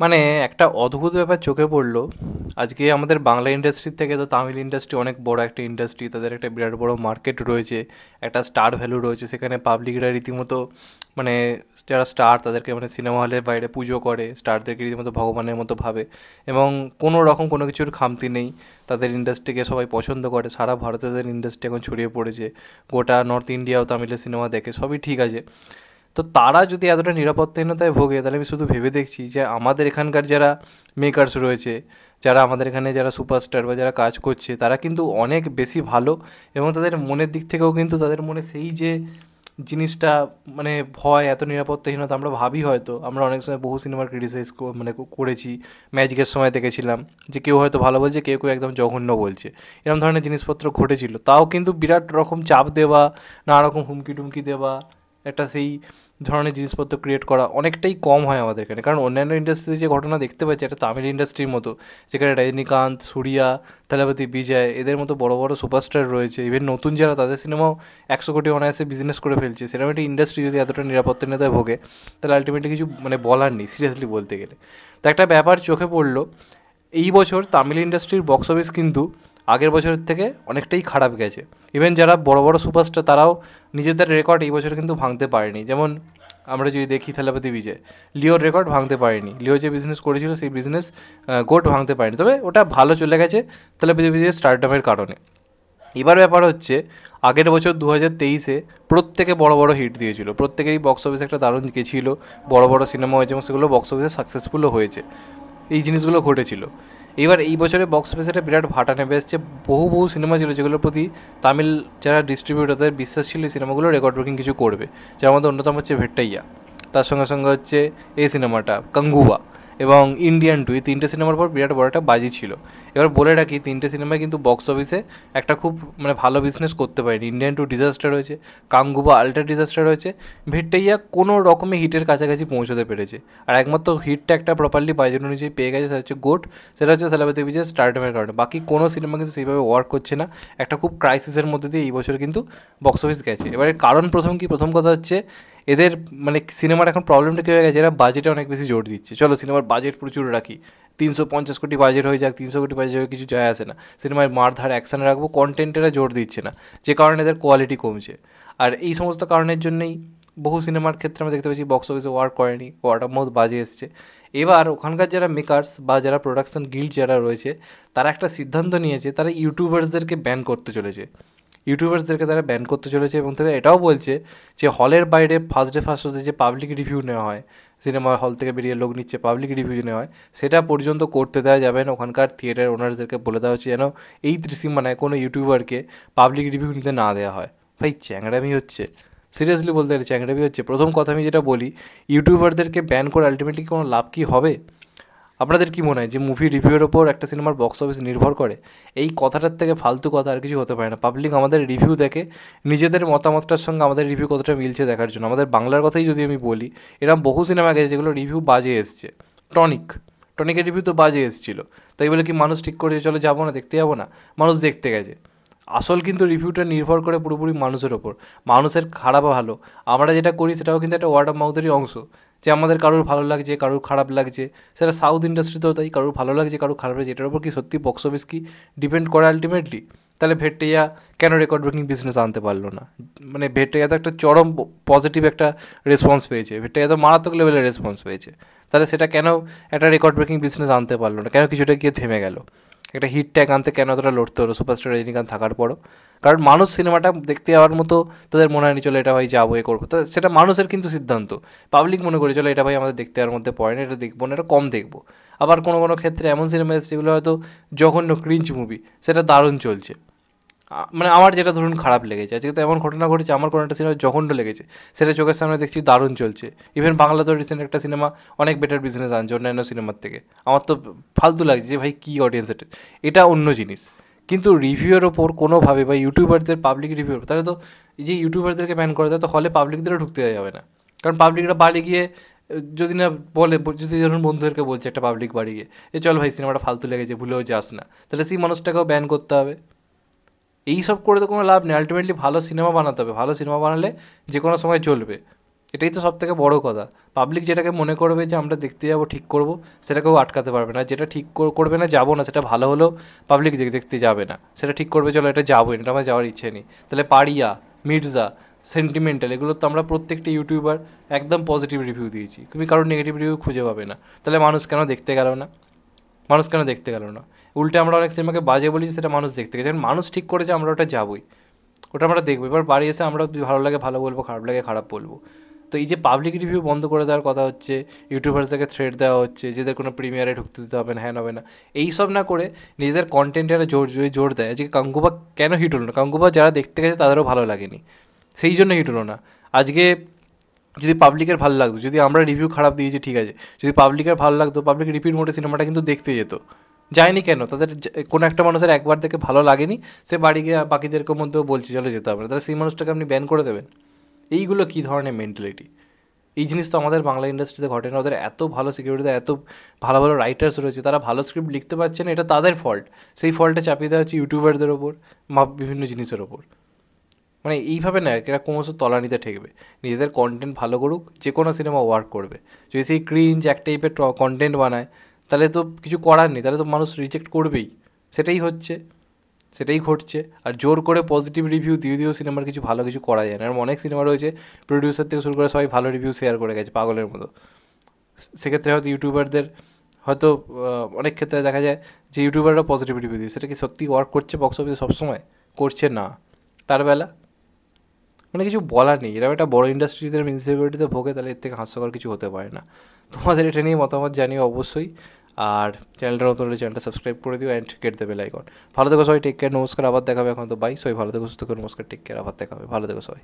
মানে একটা অদ্ভুত ব্যাপার চোখে পড়লো। আজকে আমাদের বাংলা ইন্ডাস্ট্রির থেকে তো তামিল ইন্ডাস্ট্রি অনেক বড় একটা ইন্ডাস্ট্রি, তাদের একটা বিরাট বড় মার্কেট রয়েছে, একটা স্টার ভ্যালু রয়েছে, সেখানে পাবলিকরা রীতিমতো মানে যারা স্টার তাদেরকে মানে সিনেমা হলের বাইরে পুজো করে, স্টারদেরকে রীতিমতো ভগবানের মতো ভাবে, এবং কোনো রকম কোনো কিছুর খামতি নেই। তাদের ইন্ডাস্ট্রিকে সবাই পছন্দ করে, সারা ভারতে তাদের ইন্ডাস্ট্রি এখন ছড়িয়ে পড়েছে, গোটা নর্থ ইন্ডিয়াও তামিলের সিনেমা দেখে, সবই ঠিক আছে। তো তারা যদি এতটা নিরাপত্তাহীনতায় ভোগে, তাহলে আমি শুধু ভেবে দেখছি যে আমাদের এখানকার যারা মেকার্স রয়েছে, যারা আমাদের এখানে যারা সুপারস্টার বা যারা কাজ করছে, তারা কিন্তু অনেক বেশি ভালো, এবং তাদের মনের দিক থেকেও কিন্তু তাদের মনে সেই যে জিনিসটা মানে ভয়, এত নিরাপত্তাহীনতা আমরা ভাবি, হয়তো আমরা অনেক সময় বহু সিনেমার ক্রিটিসাইজ মানে করেছি, ম্যাজিকের সময় দেখেছিলাম যে কেউ হয়তো ভালো বলছে, কেউ কেউ একদম জঘন্য বলছে, এরকম ধরনের জিনিসপত্র ঘটেছিল, তাও কিন্তু বিরাট রকম চাপ দেওয়া, নানা রকম হুমকি টুমকি দেওয়া, একটা সেই ধরনের জিনিসপত্র ক্রিয়েট করা অনেকটাই কম হয় আমাদের এখানে। কারণ অন্যান্য ইন্ডাস্ট্রিতে যে ঘটনা দেখতে পাচ্ছি, একটা তামিল ইন্ডাস্ট্রির মতো, যেখানে রজনীকান্ত, সূর্যা, থালাপতি বিজয়, এদের মতো বড় বড় সুপারস্টার রয়েছে, ইভেন নতুন যারা, তাদের সিনেমাও 100 কোটি অনায়াসে বিজনেস করে ফেলছে, সেরকম একটা ইন্ডাস্ট্রি যদি এতটা নিরাপত্তাহীনতায় ভোগে, তাহলে আলটিমেটলি কিছু মানে বলার নেই সিরিয়াসলি বলতে গেলে। তো একটা ব্যাপার চোখে পড়লো, এই বছর তামিল ইন্ডাস্ট্রির বক্স অফিস কিন্তু আগের বছরের থেকে অনেকটাই খারাপ গেছে। ইভেন যারা বড় বড় সুপারস্টার, তারাও নিজেদের রেকর্ড এই বছর কিন্তু ভাঙতে পারেনি। যেমন আমরা যদি দেখি থালাপতি বিজয়, লিওর রেকর্ড ভাঙতে পারেনি, লিও যে বিজনেস করেছিল সেই বিজনেস গোট ভাঙতে পারেনি, তবে ওটা ভালো চলে গেছে থালাপতি বিজয়ের স্টারডামের কারণে। এবার ব্যাপার হচ্ছে, আগের বছর 2023-এ প্রত্যেকে বড় বড় হিট দিয়েছিল, প্রত্যেকেরই বক্স অফিসে একটা দারুণ গেছিল, বড় বড় সিনেমা হয়েছে এবং সেগুলো বক্স অফিসে সাকসেসফুলও হয়েছে, এই জিনিসগুলো ঘটেছিল। এবার এই বছরে বক্স অফিসে একটা বিরাট ভাটা নেমে এসছে, বহু বহু সিনেমা ছিল যেগুলোর প্রতি তামিল যারা ডিস্ট্রিবিউটার, তাদের বিশ্বাস ছিল এই সিনেমাগুলো রেকর্ড ব্রেকিং কিছু করবে, যার মধ্যে অন্যতম হচ্ছে ভেট্টাইয়া, তার সঙ্গে সঙ্গে হচ্ছে এই সিনেমাটা কাঙ্গুবা এবং ইন্ডিয়ান টু, এই তিনটে সিনেমার পর বিরাট বড় একটা বাজি ছিল। এবার বলে রাখি, তিনটে সিনেমায় কিন্তু বক্স অফিসে একটা খুব মানে ভালো বিজনেস করতে পারেনি। ইন্ডিয়ান টু ডিজাস্টার হয়েছে, কাঙ্গুবা আল্ট্রা ডিজাস্টার হয়েছে, ভেট্টাইয়া কোনো রকমে হিটের কাছাকাছি পৌঁছতে পেরেছে। আর একমাত্র হিটটা একটা প্রপারলি বাজেট অনুযায়ী পেয়ে গেছে, সেটা হচ্ছে গোট, সেটা হচ্ছে থালাপতি বিজয় স্টারডামের কারণে। বাকি কোনো সিনেমা কিন্তু সেইভাবে ওয়ার্ক করছে না, একটা খুব ক্রাইসিসের মধ্যে দিয়ে এই বছর কিন্তু বক্স অফিস গেছে। এবারে কারণ প্রথম কথা হচ্ছে, এদের মানে সিনেমার এখন প্রবলেমটা কী হয়ে গেছে, এরা বাজেটে অনেক বেশি জোর দিচ্ছে, চলো সিনেমার বাজেট প্রচুর রাখি, 350 কোটি বাজেট হয়ে যাক, 300 কোটি বাজেট হয়ে কিছু যায় আসে না, সিনেমায় মারধার অ্যাকশানে রাখবো, কন্টেন্টেরা জোর দিচ্ছে না, যে কারণে এদের কোয়ালিটি কমছে। আর এই সমস্ত কারণের জন্যই বহু সিনেমার ক্ষেত্রে আমরা দেখতে পাচ্ছি বক্স অফিসে ওয়ার্ক করেনি, ওয়ার্ড অফ মাউথ বাজে এসছে। এবার ওখানকার যারা মেকার্স বা যারা প্রোডাকশন গিল্ড যারা রয়েছে, তারা একটা সিদ্ধান্ত নিয়েছে, তারা ইউটিউবার্সদেরকে ব্যান করতে চলেছে, ইউটিউবার্সদেরকে তারা ব্যান করতে চলেছে, এবং তারা এটাও বলছে যে হলের বাইরে ফার্স্ট ডে ফার্স্ট শোতে যে পাবলিক রিভিউ নেওয়া হয়, সিনেমা হল থেকে বেরিয়ে লোক নিচ্ছে পাবলিক রিভিউ নেওয়া হয়, সেটা পর্যন্ত করতে দেওয়া যাবে না। ওখানকার থিয়েটার ওনারদেরকে বলে দেওয়া হচ্ছে যেন এই ত্রিসীমানায় কোনো ইউটিউবারকে পাবলিক রিভিউ নিতে না দেওয়া হয়। ভাই চ্যাংড়ামি হচ্ছে, সিরিয়াসলি বলতে গেলে চ্যাংড়ামি হচ্ছে। প্রথম কথা আমি যেটা বলি, ইউটিউবারদেরকে ব্যান করে আলটিমেটলি কোনো লাভ কী হবে? আপনাদের কি মনে হয় যে মুভি রিভিউয়ের ওপর একটা সিনেমার বক্স অফিস নির্ভর করে? এই কথাটার থেকে ফালতু কথা আর কিছু হতে পারে না। পাবলিক আমাদের রিভিউ দেখে নিজেদের মতামতটার সঙ্গে আমাদের রিভিউ কতটা মিলছে দেখার জন্য। আমাদের বাংলার কথাই যদি আমি বলি, এরকম বহু সিনেমা গেছে যেগুলো রিভিউ বাজে এসছে। টনিক, টনিকের রিভিউ তো বাজে এসেছিলো, তাই বলে কি মানুষ ঠিক করে চলে যাবো না, দেখতে যাবো না? মানুষ দেখতে গেছে। আসল কিন্তু রিভিউটা নির্ভর করে পুরোপুরি মানুষের ওপর, মানুষের খারাপ ভালো। আমরা যেটা করি সেটাও কিন্তু একটা ওয়ার্ড অফ মাউথেরই অংশ, যে আমাদের কারোর ভালো লাগছে, কারোর খারাপ লাগছে, সেটা সাউথ ইন্ডাস্ট্রিতেও তাই, কারোর ভালো লাগছে, কারোর খারাপ লাগছে, এটার উপর কি সত্যি বক্স অফিস কি ডিপেন্ড করে আলটিমেটলি? তাহলে ভেট্টাইয়া কেন রেকর্ড ব্রেকিং বিজনেস আনতে পারলো না? মানে ভেট্টাইয়া তো একটা চরম পজিটিভ একটা রেসপন্স পেয়েছে, ভেট্টাইয়া তো মারাত্মক লেভেলের রেসপন্স পেয়েছে, তাহলে সেটা কেন একটা রেকর্ড ব্রেকিং বিজনেস আনতে পারলো না? কেন কিছুটা গিয়ে থেমে গেল? একটা হিট ট্যাগ আনতে কেন তোরা লড়তে হলো সুপারস্টার রজনীকান্ত থাকার পরও? কারণ মানুষ সিনেমাটা দেখতে যাওয়ার মতো তাদের মনে হয়নি, চলো এটা ভাই যাবো এ করবো, তা সেটা মানুষের কিন্তু সিদ্ধান্ত। পাবলিক মনে করে চলো এটা ভাই আমাদের দেখতে যাওয়ার মধ্যে পড়ে না, এটা দেখবো না, এটা কম দেখবো। আবার কোনো কোনো ক্ষেত্রে এমন সিনেমা এসেছে যেগুলো হয়তো জঘন্য ক্রিঞ্চ মুভি, সেটা দারুণ চলছে। মানে আমার যেটা ধরুন খারাপ লেগেছে, আজকে তো এমন ঘটনা ঘটেছে, আমার কোনো একটা সিনেমা জঘন্য লেগেছে, সেটা চোখের সামনে দেখছি দারুণ চলছে। ইভেন বাংলা তো রিসেন্ট একটা সিনেমা অনেক বেটার বিজনেস আনছে অন্যান্য সিনেমার থেকে, আমার তো ফালতু লাগছে যে ভাই কী অডিয়েন্স এটা, এটা অন্য জিনিস। কিন্তু রিভিউয়ের ওপর কোনোভাবে বা ইউটিউবারদের পাবলিক রিভিউর, তাহলে তো এই যে ইউটিউবারদেরকে ব্যান করে দেয়, তো হলে পাবলিকদেরও ঢুকতে দেওয়া যাবে না। কারণ পাবলিকরা বাড়ি গিয়ে যদি না বলে, যদি ধরুন বন্ধুদেরকে বলছে একটা পাবলিক বাড়ি গিয়ে যে চল ভাই সিনেমাটা ফালতু লেগেছে, ভুলেও যাস না, তাহলে সেই মানুষটাকেও ব্যান করতে হবে। এই সব করে তো কোনো লাভ নেই, আলটিমেটলি ভালো সিনেমা বানাতে হবে, ভালো সিনেমা বানালে যে কোনো সময় চলবে। এটাই তো সবথেকে বড় কথা। পাবলিক যেটাকে মনে করবে যে আমরা দেখতে যাবো, ঠিক করব, সেটা কেউ আটকাতে পারবে না। যেটা ঠিক করবে না, যাবো না, সেটা ভালো হলেও পাবলিক দেখতে যাবে না। সেটা ঠিক করবে, চলো এটা যাবোই, এটা আমার যাওয়ার ইচ্ছে নেই। তাহলে পারিয়া, মির্জা, সেন্টিমেন্টাল, এগুলো তো আমরা প্রত্যেকটা ইউটিউবার একদম পজিটিভ রিভিউ দিয়েছি, তুমি কারোর নেগেটিভ রিভিউ খুঁজে পাবে না। তাহলে মানুষ কেন দেখতে গেল না? মানুষ কেন দেখতে গেল না? উল্টে আমরা অনেক সিনেমাকে বাজে বলি, সেটা মানুষ দেখতে গেছে, মানুষ ঠিক করেছে, আমরা ওটা যাবোই, ওটা আমরা দেখবো। এবার বাড়ি এসে আমরা ভালো লাগে ভালো বলবো, খারাপ লাগে খারাপ বলবো। তো এই যে পাবলিক রিভিউ বন্ধ করে দেওয়ার কথা হচ্ছে, ইউটিউবার্সদেরকে থ্রেড দেওয়া হচ্ছে, যেদের কোনো প্রিমিয়ারে ঢুকতে দিতে হবে না, হ্যান হবে না, এইসব না করে নিজেদের কন্টেন্টের জোর দেয়। আজকে কাঙ্গুবা কেন হিট হলো না? কাঙ্গুবা যারা দেখতে গেছে তাদেরও ভালো লাগেনি, সেই জন্য হিট হলো না। আজকে যদি পাবলিকের ভালো লাগতো, যদি আমরা রিভিউ খারাপ দিয়েছি ঠিক আছে, যদি পাবলিকের ভালো লাগতো, পাবলিক রিপিট মোডে সিনেমাটা কিন্তু দেখতে যেত। যায়নি কেন? তাদের কোনো একটা মানুষের একবার দেখে ভালো লাগেনি, সে বাড়ি গিয়ে বাকিদেরকে মধ্যেও বলছে চলো যেতে হবে না, তাহলে সেই মানুষটাকে আপনি ব্যান করে দেবেন? এইগুলো কী ধরনের মেন্টালিটি? এই জিনিস তো আমাদের বাংলা ইন্ডাস্ট্রিতে ঘটে না। ওদের এত ভালো সিকিউরিটি, এত ভালো ভালো রাইটার্স রয়েছে, তারা ভালো স্ক্রিপ্ট লিখতে পারছে না, এটা তাদের ফল্ট। সেই ফল্টে চাপিয়ে দেওয়া হচ্ছে ইউটিউবারদের ওপর, বিভিন্ন জিনিসের ওপর। মানে এইভাবে না, এরা ক্রমশ তলানিতে ঠেকবে। নিজেদের কন্টেন্ট ভালো করুক, যে কোনো সিনেমা ওয়ার্ক করবে। যদি সেই ক্রিঞ্জ এক টাইপের কন্টেন্ট বানায়, তাহলে তো কিছু করার নেই, তাহলে তো মানুষ রিজেক্ট করবেই। সেটাই হচ্ছে, সেটাই ঘটছে। আর জোর করে পজিটিভ রিভিউ দিয়েও সিনেমার কিছু ভালো কিছু করা যায় না। এরকম অনেক সিনেমা রয়েছে, প্রডিউসার থেকে শুরু করে সবাই ভালো রিভিউ শেয়ার করে গেছে পাগলের মতো। সেক্ষেত্রে হয়তো ইউটিউবারদের হয়তো অনেক ক্ষেত্রে দেখা যায় যে ইউটিউবাররা পজিটিভ রিভিউ দিয়ে, সেটা কি সত্যি ওয়ার্ক করছে বক্স অফিসে? সবসময় করছে না। তার বেলা মানে কিছু বলার নেই। এরকম একটা বড় ইন্ডাস্ট্রিতে ইনসিকিউরিটিতে ভোগে, তাহলে এর থেকে হাস্যকর কিছু হতে পারে না। তোমাদের এটা নিয়ে মতামত জানিও অবশ্যই। আর চ্যানেলটা নতুন হলে চ্যানেলটা সাবস্ক্রাইব করে দিও and get the bell icon. ভালো থেকো সবাই, টেক কেয়ার, নমস্কার, আবার দেখাবে। এখন তো বাই, সবাই ভালো থেকো, সুস্থ করে, নমস্কার, টেক কেয়ার, আবার দেখাবে, ভালো থেকো সবাই।